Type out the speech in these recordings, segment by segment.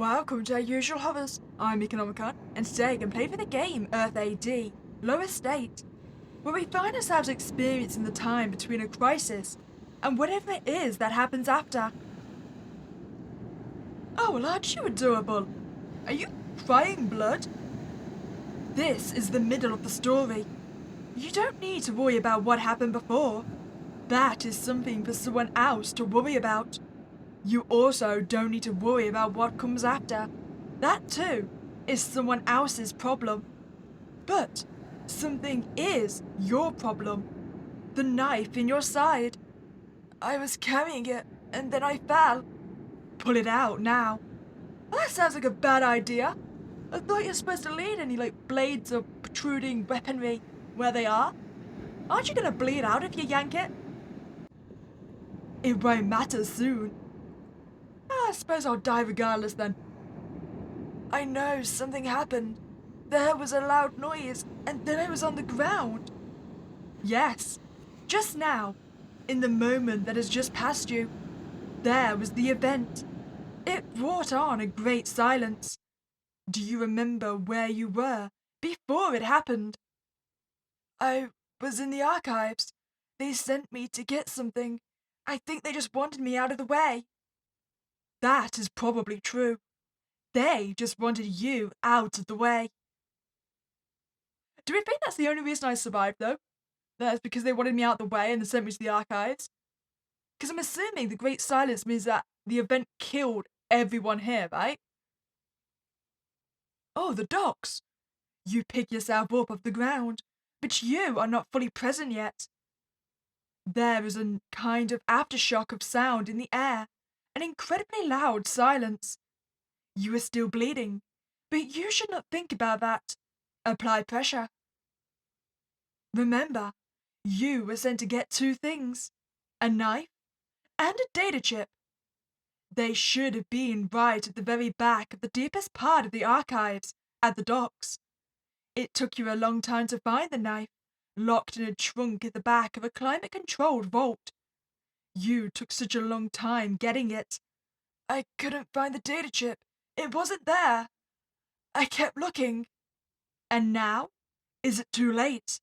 Welcome to our usual hovers. I'm Meeka Nomicon, and today I can play for the game Earth AD, Lower State, where we find ourselves experiencing the time between a crisis and whatever it is that happens after. Oh, well, aren't you adorable? Are you crying blood? This is the middle of the story. You don't need to worry about what happened before. That is something for someone else to worry about. You also don't need to worry about what comes after. That too is someone else's problem. But something is your problem. The knife in your side. I was carrying it and then I fell. Pull it out now. That sounds like a bad idea. I thought you're supposed to leave any blades or protruding weaponry where they are. Aren't you gonna bleed out if you yank it? It won't matter soon. I suppose I'll die regardless then. I know something happened. There was a loud noise, and then I was on the ground. Yes, just now, in the moment that has just passed you, there was the event. It brought on a great silence. Do you remember where you were before it happened? I was in the archives. They sent me to get something. I think they just wanted me out of the way. That is probably true. They just wanted you out of the way. Do we think that's the only reason I survived, though? That's because they wanted me out of the way and they sent me to the archives? Because I'm assuming the Great Silence means that the event killed everyone here, right? Oh, the docks. You pick yourself up off the ground, but you are not fully present yet. There is a kind of aftershock of sound in the air. An incredibly loud silence. You are still bleeding, but you should not think about that. Apply pressure. Remember, you were sent to get two things, a knife and a data chip. They should have been right at the very back of the deepest part of the archives, at the docks. It took you a long time to find the knife, locked in a trunk at the back of a climate-controlled vault. You took such a long time getting it. I couldn't find the data chip. It wasn't there. I kept looking. And now? Is it too late?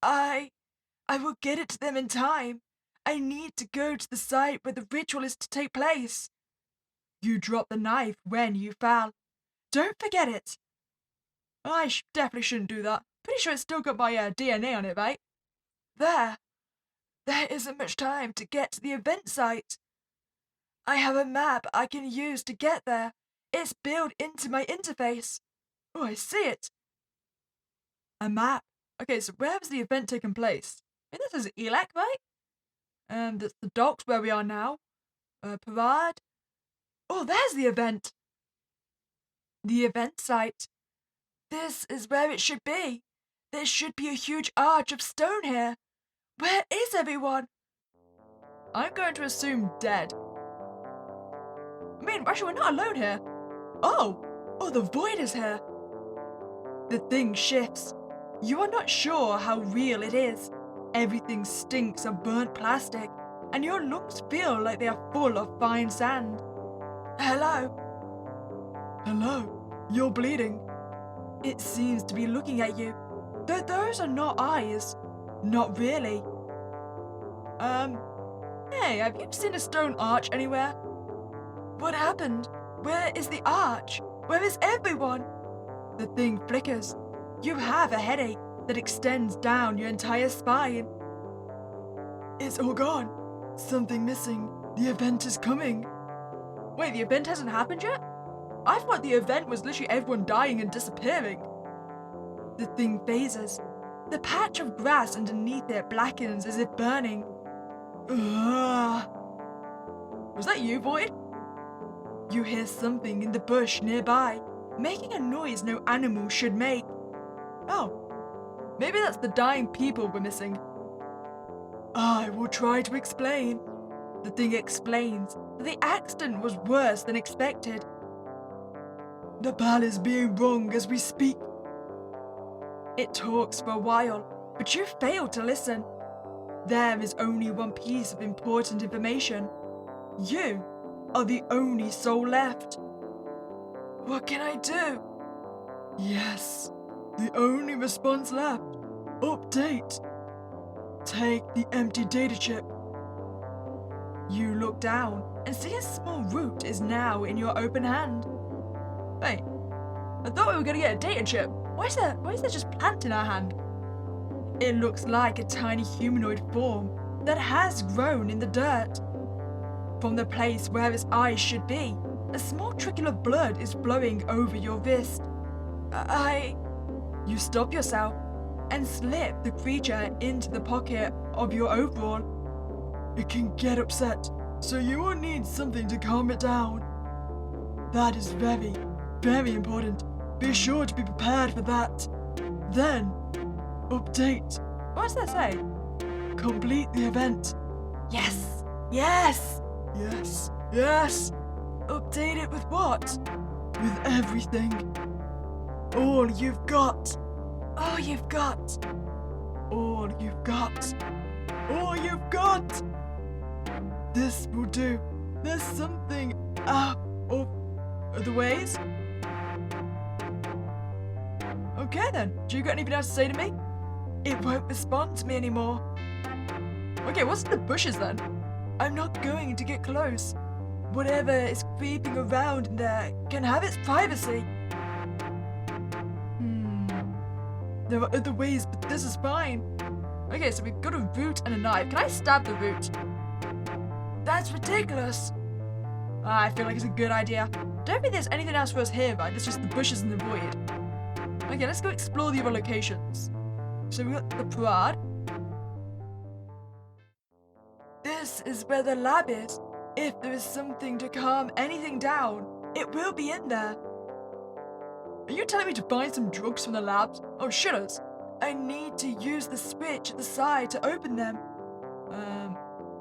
I will get it to them in time. I need to go to the site where the ritual is to take place. You dropped the knife when you fell. Don't forget it. I definitely shouldn't do that. Pretty sure it's still got my DNA on it, right? There isn't much time to get to the event site. I have a map I can use to get there. It's built into my interface. Oh, I see it. A map. Okay, so where was the event taking place? I think this is Elec, right? And it's the docks where we are now. Parade. Oh, there's the event. The event site. This is where it should be. There should be a huge arch of stone here. Where is everyone? I'm going to assume dead. I mean, actually, we're not alone here. Oh, the void is here. The thing shifts. You are not sure how real it is. Everything stinks of burnt plastic, and your lungs feel like they are full of fine sand. Hello? Hello? You're bleeding. It seems to be looking at you, though those are not eyes. Not really. Hey, have you seen a stone arch anywhere? What happened? Where is the arch? Where is everyone? The thing flickers. You have a headache that extends down your entire spine. It's all gone. Something missing. The event is coming. Wait, the event hasn't happened yet? I thought the event was literally everyone dying and disappearing. The thing phases. The patch of grass underneath it blackens as if burning. Ugh. Was that you, Void? You hear something in the bush nearby, making a noise no animal should make. Oh, maybe that's the dying people we're missing. I will try to explain. The thing explains that the accident was worse than expected. The bell is being rung as we speak. It talks for a while, but you fail to listen. There is only one piece of important information. You are the only soul left. What can I do? Yes, the only response left. Update. Take the empty data chip. You look down and see a small root is now in your open hand. Wait, I thought we were going to get a data chip. Why is there just plant in our hand? It looks like a tiny humanoid form that has grown in the dirt. From the place where its eyes should be, a small trickle of blood is flowing over your wrist. You stop yourself and slip the creature into the pocket of your overall. It can get upset, so you will need something to calm it down. That is very, very important. Be sure to be prepared for that. Then, update. What does that say? Complete the event. Yes! Yes! Yes! Yes! Update it with what? With everything. All you've got. All you've got. All you've got. All you've got. This will do. There's something out of the ways. Okay then, do you got anything else to say to me? It won't respond to me anymore. Okay, what's in the bushes then? I'm not going to get close. Whatever is creeping around in there can have its privacy. There are other ways, but this is fine. Okay, so we've got a root and a knife. Can I stab the root? That's ridiculous. I feel like it's a good idea. Don't think there's anything else for us here, right? It's just the bushes and the void. Okay, let's go explore the other locations. So we got the prod. This is where the lab is. If there is something to calm anything down, it will be in there. Are you telling me to find some drugs from the labs? Oh, shutters. I need to use the switch at the side to open them.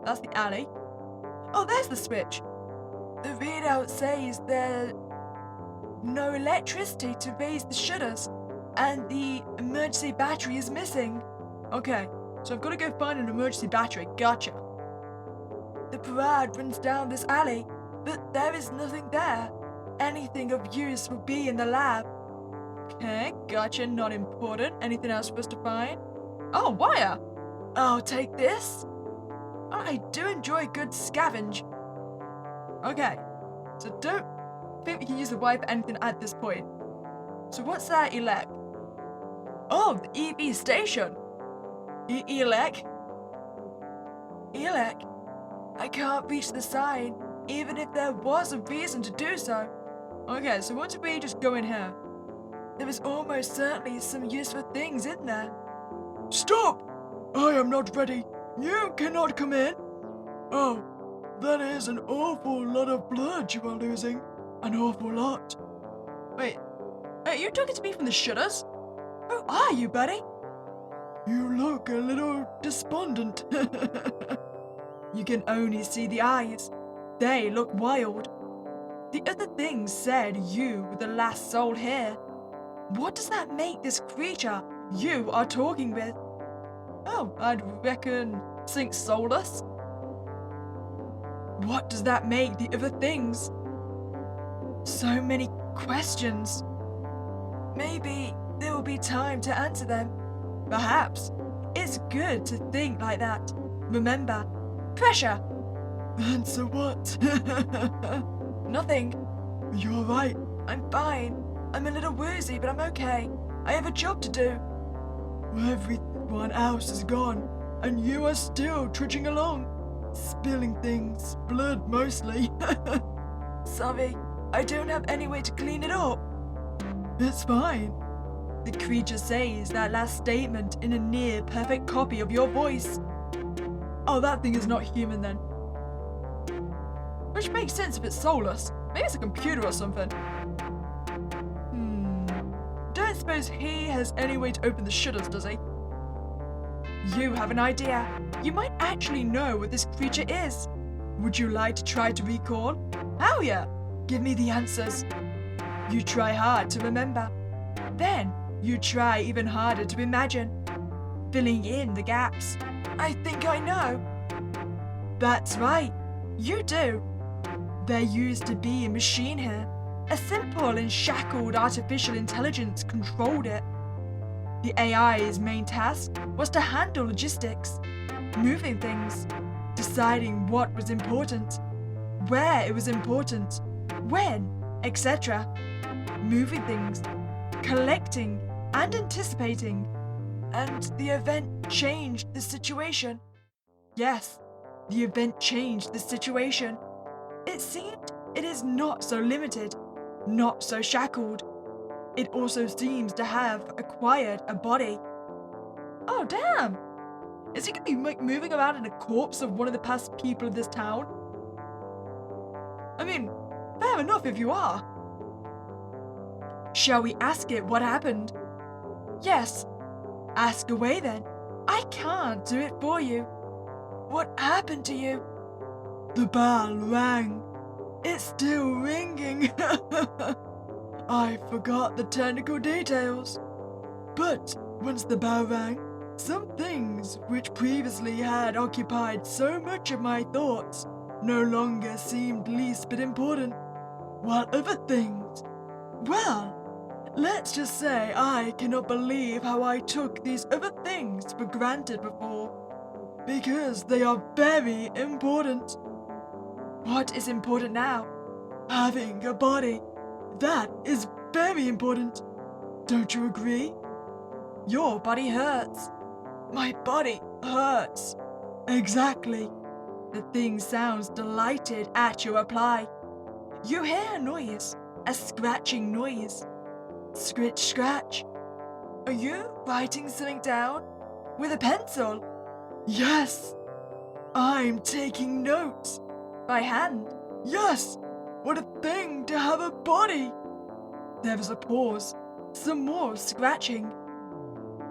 That's the alley. Oh, there's the switch. The readout says there's no electricity to raise the shutters, and the emergency battery is missing. Okay, so I've got to go find an emergency battery. Gotcha. The parade runs down this alley, but there is nothing there. Anything of use will be in the lab. Okay, gotcha, not important. Anything else for us to find? Oh, wire! I'll take this. I do enjoy a good scavenge. Okay, so don't think we can use the wire for anything at this point. So what's that, elec? Oh, the EV station. Elec? Elec? I can't reach the sign, even if there was a reason to do so. Okay, so what if we just go in here? There is almost certainly some useful things in there. Stop! I am not ready. You cannot come in. Oh, that is an awful lot of blood you are losing. An awful lot. Wait, are you talking to me from the shutters? Who are you, buddy? You look a little despondent. You can only see the eyes. They look wild. The other thing said you were the last soul here. What does that make this creature you are talking with? Oh, I'd reckon think soulless. What does that make the other things? So many questions. Maybe there will be time to answer them. Perhaps. It's good to think like that. Remember, pressure. Answer what? Nothing. You're right. I'm fine. I'm a little woozy, but I'm okay. I have a job to do. Everyone else is gone, and you are still trudging along. Spilling things. Blood, mostly. Sorry, I don't have any way to clean it up. It's fine. The creature says that last statement in a near-perfect copy of your voice. Oh, that thing is not human then. Which makes sense if it's soulless. Maybe it's a computer or something. Don't suppose he has any way to open the shutters, does he? You have an idea. You might actually know what this creature is. Would you like to try to recall? Hell yeah! Give me the answers. You try hard to remember. Then you try even harder to imagine. Filling in the gaps. I think I know. That's right. You do. There used to be a machine here. A simple and shackled artificial intelligence controlled it. The AI's main task was to handle logistics, moving things, deciding what was important, where it was important, when, etc. Moving things, collecting and anticipating. And the event changed the situation. Yes, the event changed the situation. It seemed it is not so limited, not so shackled. It also seems to have acquired a body. Oh, damn! Is he gonna be moving around in a corpse of one of the past people of this town? I mean, fair enough if you are. Shall we ask it what happened? Yes. Ask away then. I can't do it for you. What happened to you? The bell rang. It's still ringing. I forgot the technical details. But once the bell rang, some things which previously had occupied so much of my thoughts no longer seemed least bit important. What other things? Well, let's just say I cannot believe how I took these other things for granted before, because they are very important. What is important now? Having a body. That is very important. Don't you agree? Your body hurts. My body hurts. Exactly. The thing sounds delighted at your reply. You hear a noise, a scratching noise. Scritch, scratch. Are you writing something down? With a pencil? Yes. I'm taking notes. By hand? Yes. What a thing to have a body. There was a pause. Some more scratching.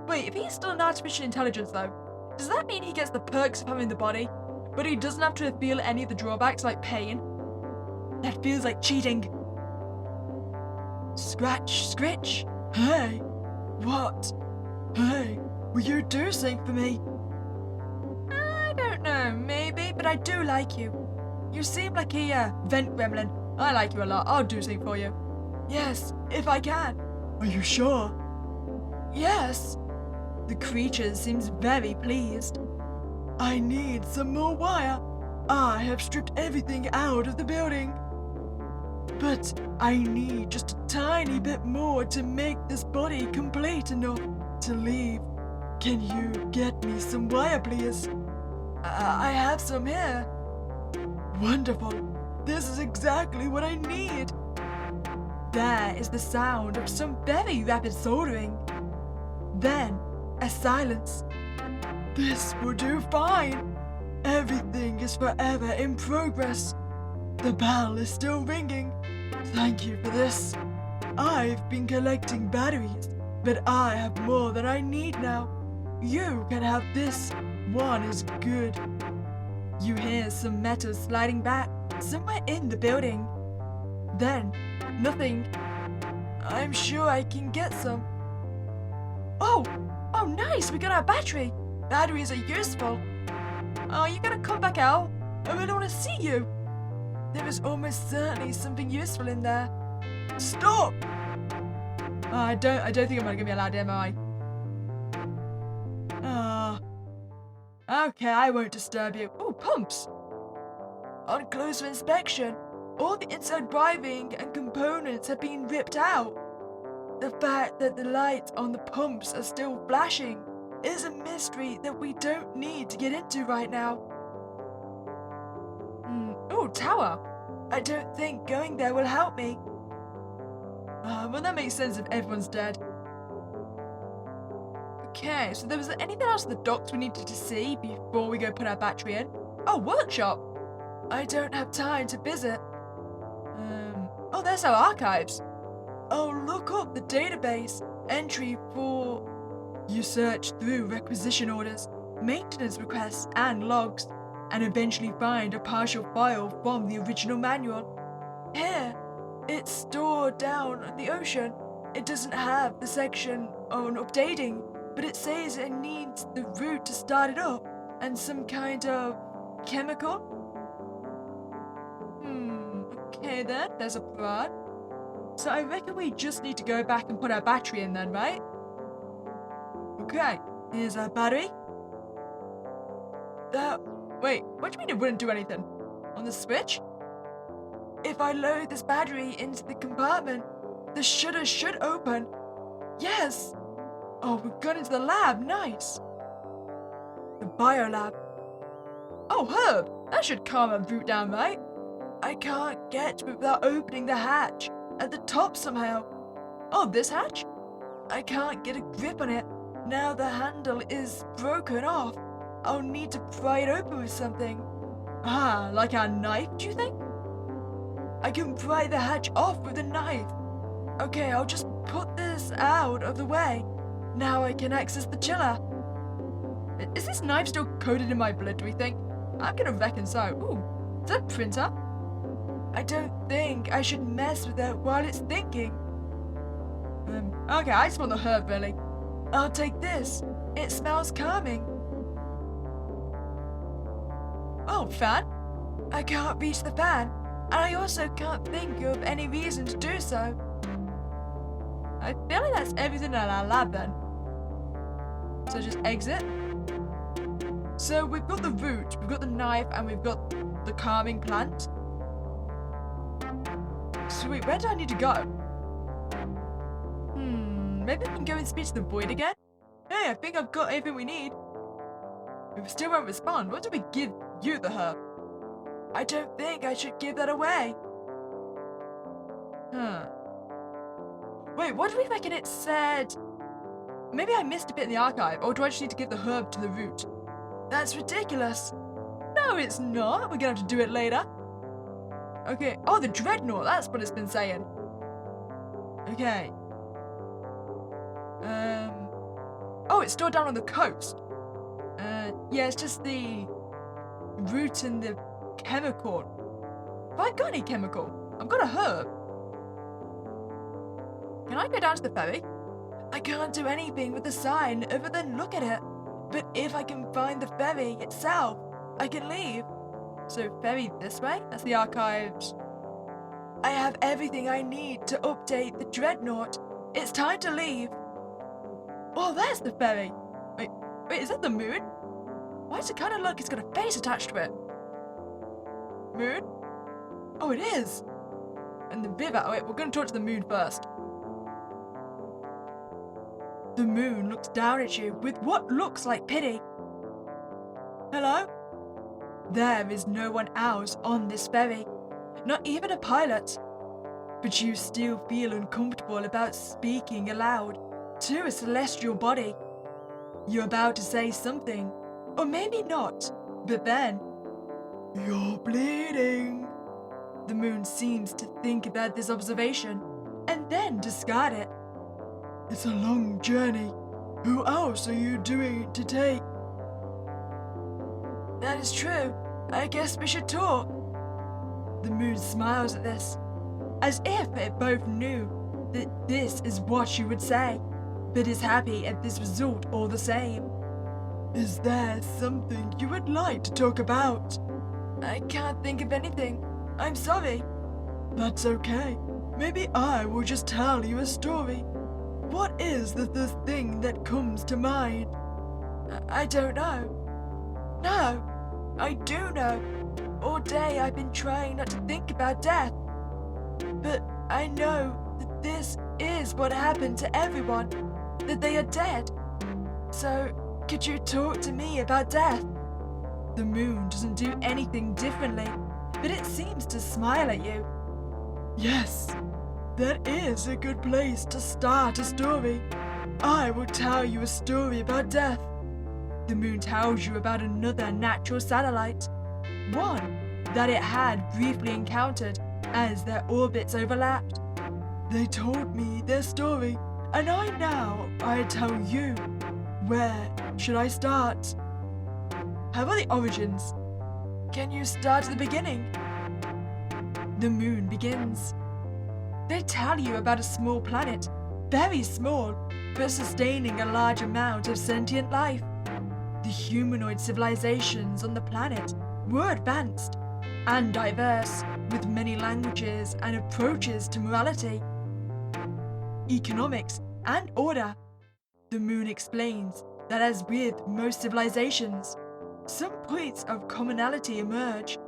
Wait, if he's still an artificial intelligence though, does that mean he gets the perks of having the body, but he doesn't have to feel any of the drawbacks like pain? That feels like cheating. Scratch, scritch. Hey, what? Hey, will you do something for me? I don't know, maybe, but I do like you. You seem like a vent gremlin. I like you a lot. I'll do something for you. Yes, if I can. Are you sure? Yes. The creature seems very pleased. I need some more wire. I have stripped everything out of the building. But I need just a tiny bit more to make this body complete enough to leave. Can you get me some wire, please? I have some here. Wonderful. This is exactly what I need. There is the sound of some very rapid soldering. Then, a silence. This will do fine. Everything is forever in progress. The bell is still ringing. Thank you for this. I've been collecting batteries, but I have more than I need now. You can have this. One is good. You hear some metal sliding back somewhere in the building. Then, nothing. I'm sure I can get some. Oh, nice, we got our battery. Batteries are useful. Oh, you gotta come back out. I really want to see you. There is almost certainly something useful in there. Stop! I don't think I'm gonna be allowed in, am I? Okay, I won't disturb you. Oh, pumps! On closer inspection, all the inside driving and components have been ripped out. The fact that the lights on the pumps are still flashing is a mystery that we don't need to get into right now. Oh, tower. I don't think going there will help me. Well, that makes sense if everyone's dead. Okay, so there was anything else in the docks we needed to see before we go put our battery in? Oh, workshop. I don't have time to visit. Oh, there's our archives. Oh, look up the database. Entry for... You search through requisition orders, maintenance requests, and logs, and eventually find a partial file from the original manual. Here, it's stored down in the ocean. It doesn't have the section on updating, but it says it needs the route to start it up, and some kind of chemical. Okay then, there's a prod. So I reckon we just need to go back and put our battery in then, right? Okay, here's our battery. Wait, what do you mean it wouldn't do anything? On the switch? If I load this battery into the compartment, the shutter should open. Yes! Oh, we've gone into the lab, nice! The biolab. Oh, Herb, that should calm a root down, right? I can't get to it without opening the hatch at the top somehow. Oh, this hatch? I can't get a grip on it. Now the handle is broken off. I'll need to pry it open with something. Ah, like a knife, do you think? I can pry the hatch off with a knife. Okay, I'll just put this out of the way. Now I can access the chiller. Is this knife still coated in my blood, do we think? I'm gonna reckon so. Ooh, is that a printer? I don't think I should mess with it while it's thinking. Okay, I just want the herb, really. I'll take this. It smells calming. Oh, fan? I can't reach the fan, and I also can't think of any reason to do so. I feel like that's everything in our lab then. So just exit. So we've got the root, we've got the knife, and we've got the calming plant. Sweet, where do I need to go? Maybe I can go and speak to the void again? Hey, I think I've got everything we need. We still won't respond. What do we give you the herb? I don't think I should give that away. Wait, what do we reckon it said? Maybe I missed a bit in the archive, or do I just need to give the herb to the root? That's ridiculous. No, it's not. We're gonna have to do it later. Okay. Oh, the dreadnought. That's what it's been saying. Okay. Oh, it's stored down on the coast. Yeah, it's just the root and the chemical. Have I got any chemical? I've got a herb. Can I go down to the ferry? I can't do anything with the sign other than look at it. But if I can find the ferry itself, I can leave. So ferry this way? That's the archives. I have everything I need to update the dreadnought. It's time to leave. Oh, there's the ferry. Wait, is that the moon? Why does it kind of look it's got a face attached to it? Moon? Oh, it is. And the river. Oh, wait, we're going to talk to the moon first. The moon looks down at you with what looks like pity. Hello? There is no one else on this ferry, not even a pilot. But you still feel uncomfortable about speaking aloud to a celestial body. You're about to say something, or maybe not, but then... You're bleeding. The moon seems to think about this observation, and then discard it. It's a long journey. Who else are you doing to take? That is true. I guess we should talk. The moon smiles at this, as if it both knew that this is what you would say, but is happy at this result all the same. Is there something you would like to talk about? I can't think of anything. I'm sorry. That's okay. Maybe I will just tell you a story. What is the thing that comes to mind? I don't know. No, I do know. All day I've been trying not to think about death. But I know that this is what happened to everyone, that they are dead. So, could you talk to me about death? The moon doesn't do anything differently, but it seems to smile at you. Yes, that is a good place to start a story. I will tell you a story about death. The moon tells you about another natural satellite, one that it had briefly encountered as their orbits overlapped. They told me their story, and I tell you. Where should I start? How about the origins? Can you start at the beginning? The moon begins. They tell you about a small planet, very small, but sustaining a large amount of sentient life. The humanoid civilizations on the planet were advanced and diverse, with many languages and approaches to morality. economics, and order. The moon explains that as with most civilizations, some points of commonality emerge.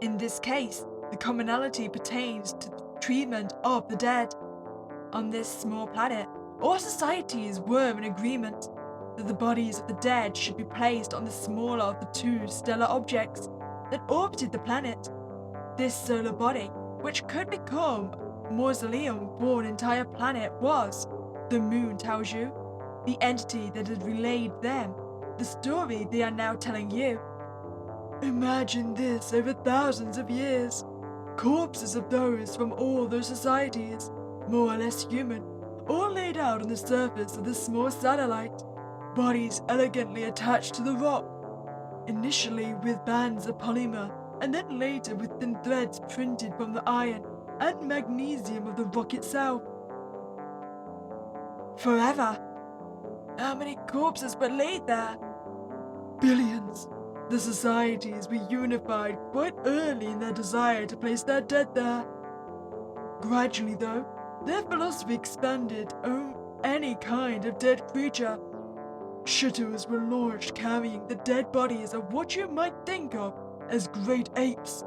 In this case, the commonality pertains to the treatment of the dead. On this small planet, all societies were in agreement that the bodies of the dead should be placed on the smaller of the two stellar objects that orbited the planet. This solar body, which could become a mausoleum for an entire planet, was, the moon tells you, the entity that had relayed them the story they are now telling you. Imagine this over thousands of years. Corpses of those from all those societies, more or less human, all laid out on the surface of the small satellite, bodies elegantly attached to the rock, initially with bands of polymer, and then later with thin threads printed from the iron and magnesium of the rock itself. Forever. How many corpses were laid there? Billions. The societies were unified quite early in their desire to place their dead there. Gradually, though, their philosophy expanded on any kind of dead creature. Shuttles were launched carrying the dead bodies of what you might think of as great apes,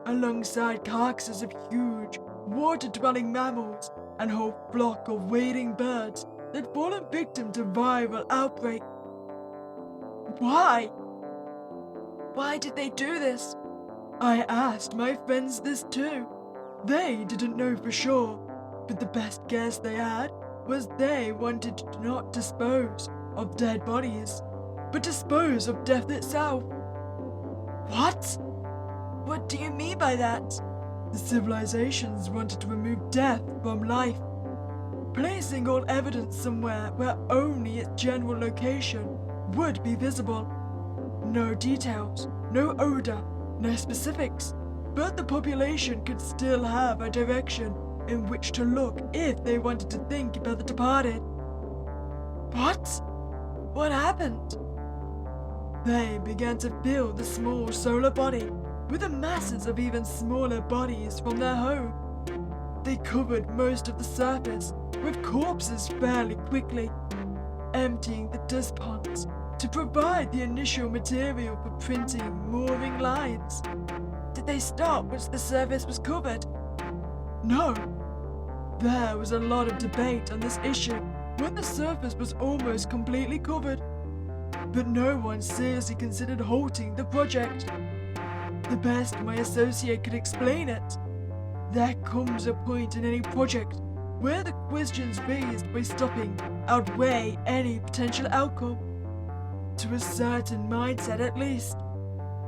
alongside carcasses of huge, water-dwelling mammals and whole flock of wading birds that fallen victim to viral outbreak. Why? Why did they do this? I asked my friends this too. They didn't know for sure, but the best guess they had was they wanted to not dispose of dead bodies, but dispose of death itself. What? What do you mean by that? The civilizations wanted to remove death from life, placing all evidence somewhere where only its general location would be visible. No details, no odor, no specifics, but the population could still have a direction in which to look if they wanted to think about the departed. What? What happened? They began to fill the small solar body with the masses of even smaller bodies from their home. They covered most of the surface with corpses fairly quickly, emptying the dust ponds to provide the initial material for printing mooring lines. Did they stop once the surface was covered? No. There was a lot of debate on this issue when the surface was almost completely covered, but no one seriously considered halting the project. The best my associate could explain it, there comes a point in any project where the questions raised by stopping outweigh any potential outcome. To a certain mindset at least.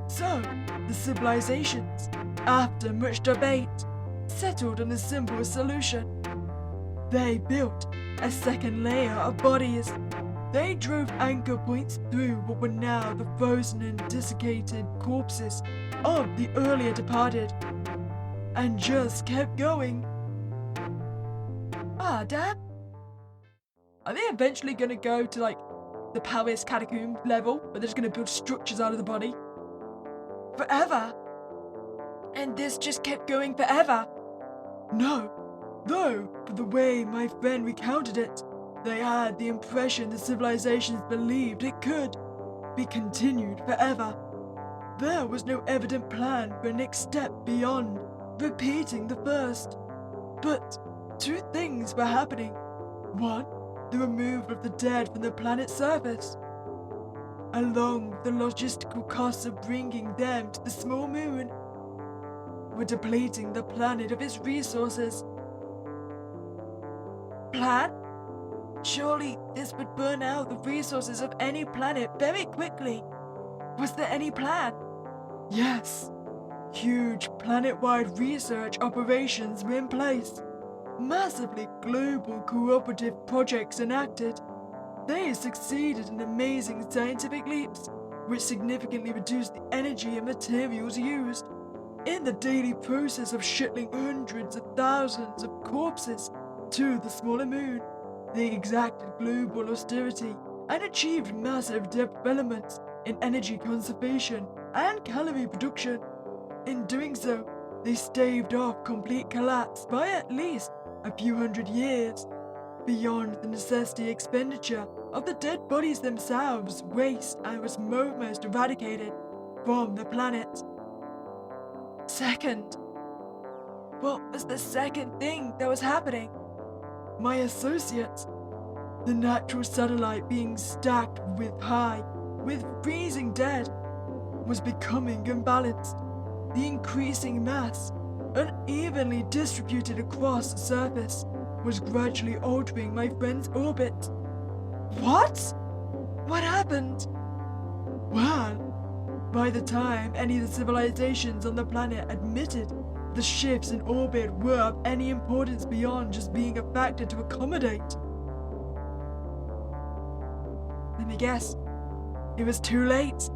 So, the civilizations, after much debate, settled on a simple solution. They built a second layer of bodies. They drove anchor points through what were now the frozen and desiccated corpses of the earlier departed, and just kept going. Dad? Are they eventually gonna go to the Paris catacomb level, where they're just gonna build structures out of the body? Forever? And this just kept going forever? No. Though, for the way my friend recounted it, they had the impression the civilizations believed it could be continued forever. There was no evident plan for a next step beyond repeating the first. But two things were happening. One, the removal of the dead from the planet's surface, along with the logistical costs of bringing them to the small moon, were depleting the planet of its resources. Plan? Surely this would burn out the resources of any planet very quickly. Was there any plan? Yes. Huge planet-wide research operations were in place. Massively global cooperative projects enacted. They succeeded in amazing scientific leaps, which significantly reduced the energy and materials used. In the daily process of shuttling hundreds of thousands of corpses to the smaller moon, they exacted global austerity and achieved massive developments in energy conservation and calorie production. In doing so, they staved off complete collapse by at least a few hundred years, beyond the necessity expenditure of the dead bodies themselves, waste was almost eradicated from the planet. Second, what was the second thing that was happening? My associates, the natural satellite being stacked with freezing dead, was becoming imbalanced. The increasing mass, unevenly distributed across the surface, was gradually altering my friend's orbit. What? What happened? Well, by the time any of the civilizations on the planet admitted the shifts in orbit were of any importance beyond just being a factor to accommodate. Let me guess. It was too late.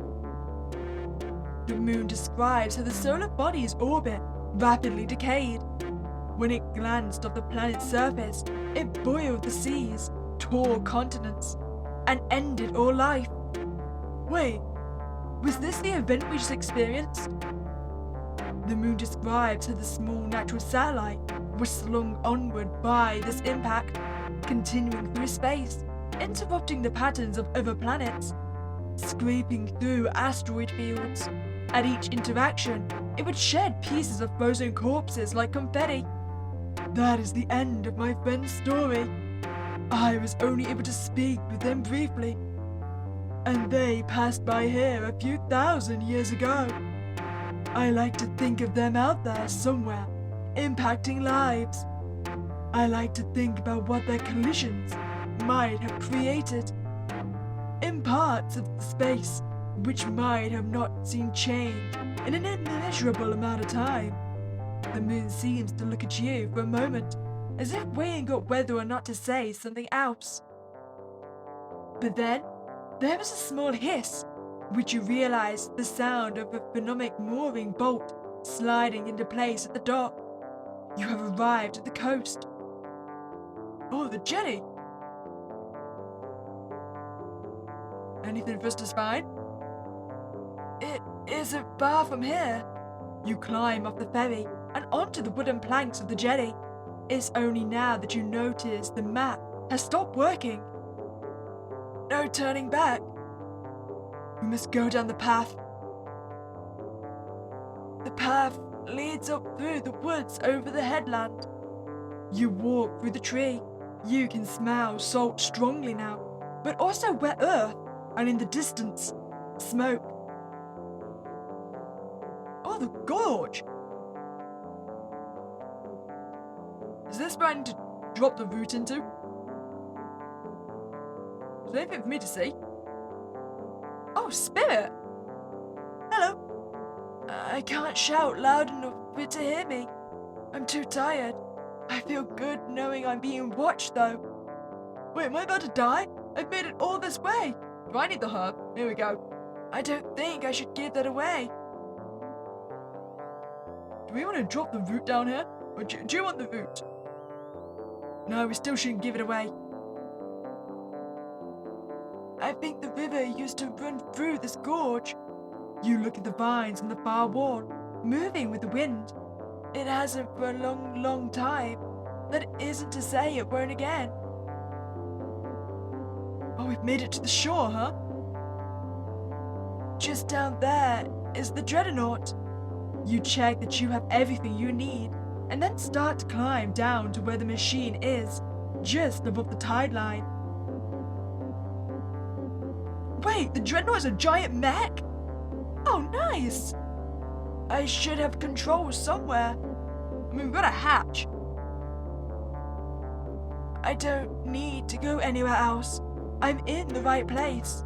The moon describes how the solar body's orbit rapidly decayed. When it glanced off the planet's surface, it boiled the seas, tore continents, and ended all life. Wait, was this the event we just experienced? The moon describes how the small natural satellite was slung onward by this impact, continuing through space, interrupting the patterns of other planets, scraping through asteroid fields. At each interaction, it would shed pieces of frozen corpses like confetti. That is the end of my friend's story. I was only able to speak with them briefly, and they passed by here a few thousand years ago. I like to think of them out there somewhere, impacting lives. I like to think about what their collisions might have created in parts of the space which might have not seen change in an immeasurable amount of time. The moon seems to look at you for a moment, as if weighing up whether or not to say something else. But then, there was a small hiss, which you realize the sound of a pneumatic mooring bolt sliding into place at the dock. You have arrived at the coast. Oh, the jetty! Anything for us to spy? It isn't far from here. You climb off the ferry and onto the wooden planks of the jetty. It's only now that you notice the map has stopped working. No turning back. We must go down the path. The path leads up through the woods over the headland. You walk through the tree. You can smell salt strongly now, but also wet earth, and in the distance, smoke. Oh, the gorge! Is this where I need to drop the root into? Is there anything for me to see? Oh, Spirit! Hello! I can't shout loud enough for it to hear me. I'm too tired. I feel good knowing I'm being watched, though. Wait, am I about to die? I've made it all this way. Do I need the herb? Here we go. I don't think I should give that away. Do we want to drop the root down here? Or do you want the root? No, we still shouldn't give it away. I think the river used to run through this gorge. You look at the vines on the far wall, moving with the wind. It hasn't for a long, long time. That isn't to say it won't again. Oh, we've made it to the shore, huh? Just down there is the dreadnought. You check that you have everything you need, and then start to climb down to where the machine is, just above the tide line. Wait, the dreadnought is a giant mech? Oh, nice! I should have controls somewhere. I mean, we've got a hatch. I don't need to go anywhere else. I'm in the right place.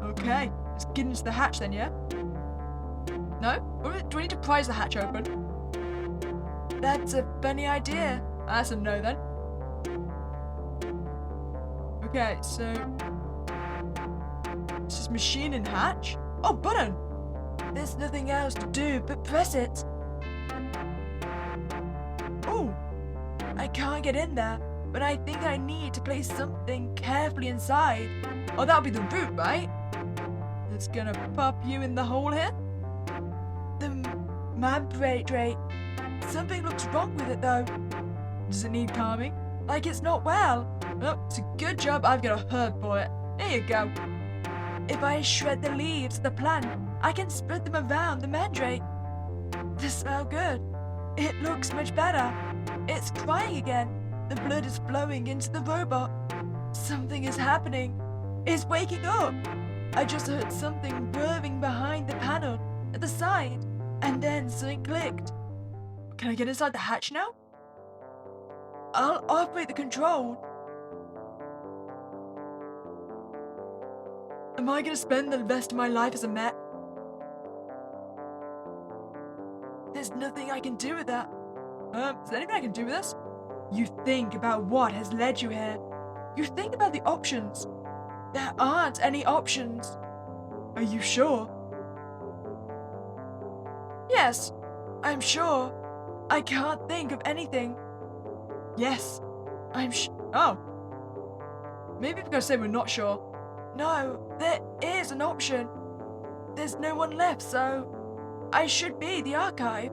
Okay, let's get into the hatch then, yeah? No? Do I need to prise the hatch open? That's a funny idea. That's a no then. Okay, so... this is machine and hatch? Oh, button! There's nothing else to do but press it. Oh! I can't get in there, but I think I need to place something carefully inside. Oh, that'll be the root, right? It's gonna pop you in the hole here. The mandrake. Something looks wrong with it, though. Does it need calming? Like it's not well? Oh, it's a good job I've got a herb for it. There you go. If I shred the leaves of the plant, I can spread them around the mandrake. They smell good. It looks much better. It's crying again. The blood is flowing into the robot. Something is happening. It's waking up. I just heard something whirring behind the panel at the side, and then something clicked. Can I get inside the hatch now? I'll operate the control. Am I gonna spend the rest of my life as a mech? There's nothing I can do with that. Is there anything I can do with this? You think about what has led you here. You think about the options. There aren't any options. Are you sure? Yes, I'm sure. I can't think of anything. Yes, I'm oh. Maybe we're gonna say we're not sure. No, there is an option. There's no one left, so I should be the archive.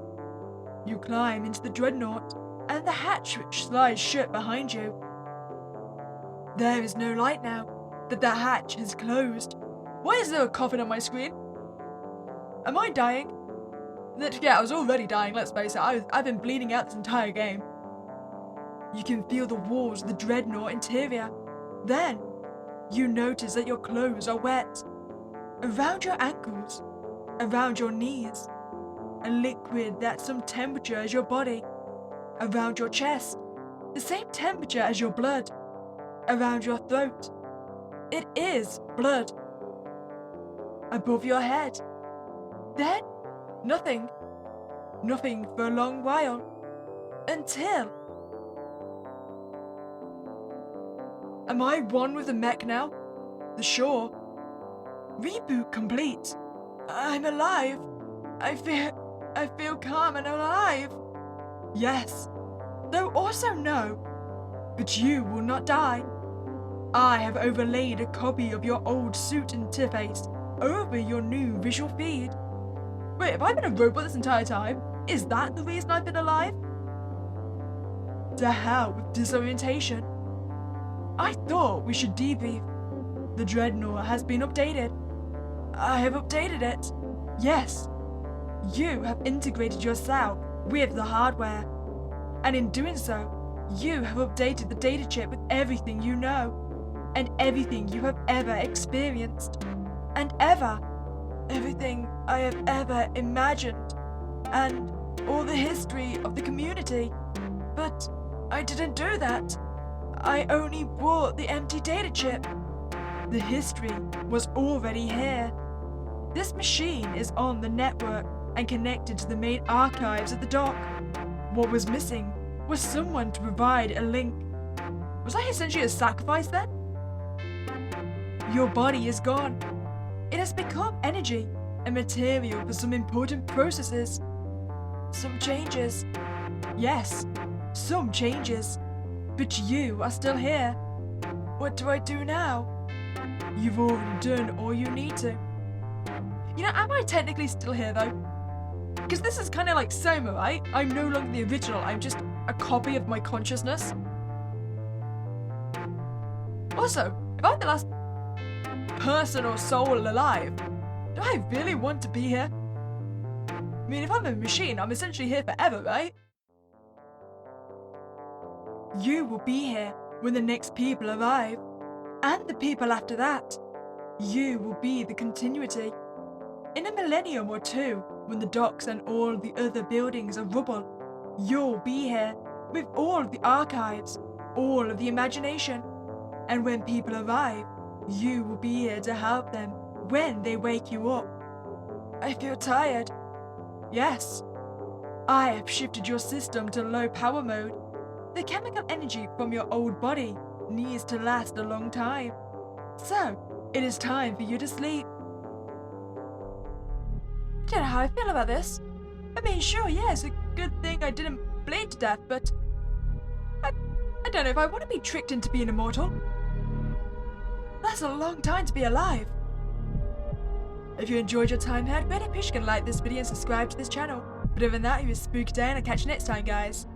You climb into the dreadnought, and the hatch which slides shut behind you. There is no light now that the hatch has closed. Why is there a coffin on my screen? Am I dying? Yeah, I was already dying, let's face it. I've been bleeding out this entire game. You can feel the walls of the dreadnought interior. Then, you notice that your clothes are wet. Around your ankles, around your knees. A liquid that's some temperature as your body. Around your chest, the same temperature as your blood. Around your throat, it is blood. Above your head, then nothing. Nothing for a long while. Until... Am I one with the mech now? The shore? Reboot complete. I'm alive. I feel calm and alive. Yes. Though also no. But you will not die. I have overlaid a copy of your old suit interface over your new visual feed. Wait, have I been a robot this entire time? Is that the reason I've been alive? To hell with disorientation. I thought we should debrief. The dreadnought has been updated. I have updated it. Yes. You have integrated yourself with the hardware. And in doing so, you have updated the data chip with everything you know. And everything you have ever experienced. And everything I have ever imagined. And all the history of the community. But I didn't do that. I only brought the empty data chip. The history was already here. This machine is on the network and connected to the main archives at the dock. What was missing was someone to provide a link. Was I essentially a sacrifice then? Your body is gone. It has become energy and material for some important processes. Some changes. Yes, some changes. But you are still here. What do I do now? You've already done all you need to. You know, am I technically still here though? Because this is kind of like Soma, right? I'm no longer the original, I'm just a copy of my consciousness. Also, if I'm the last person or soul alive, do I really want to be here? I mean, if I'm a machine, I'm essentially here forever, right? You will be here when the next people arrive, and the people after that. You will be the continuity. In a millennium or two, when the docks and all the other buildings are rubble, you'll be here with all of the archives, all of the imagination. And when people arrive, you will be here to help them when they wake you up. I feel tired. Yes. I have shifted your system to low power mode. The chemical energy from your old body needs to last a long time. So, it is time for you to sleep. I don't know how I feel about this. I mean, sure, yeah, it's a good thing I didn't bleed to death, but I don't know if I want to be tricked into being immortal. That's a long time to be alive. If you enjoyed your time here, I'd really appreciate you can like this video and subscribe to this channel. But other than that, it was Spooky Day and I'll catch you next time, guys.